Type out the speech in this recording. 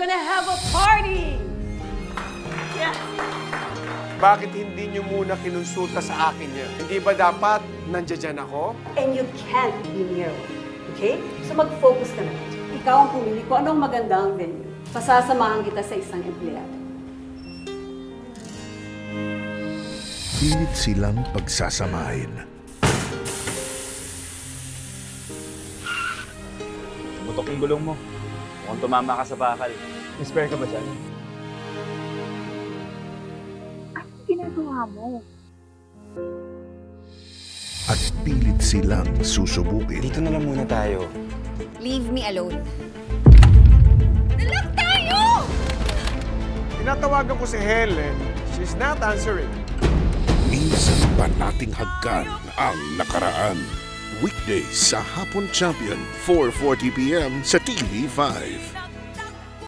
gonna have a party! Yes! Bakit hindi nyo muna kinonsulta sa akin yan? Hindi ba dapat nandiyan ako? And you can't be near one. Okay? So mag-focus ka na. Ikaw ang pumili kung anong magandang venue. Pasasamahan kita sa isang empleyado. Pilit silang pagsasamahin. Mutok yung gulong mo. Mukhang tumama ka sa bakal. May spare ka ba dyan? Anong ginagawa mo? At pilit silang susubukin. Dito na lang muna tayo. Leave me alone. Nalang tayo! Tinatawagan ko si Helen. She's not answering. Minsan pa nating hagkan ang nakaraan. Weekdays sa Hapon Champion, 4:40 p.m. sa TV5.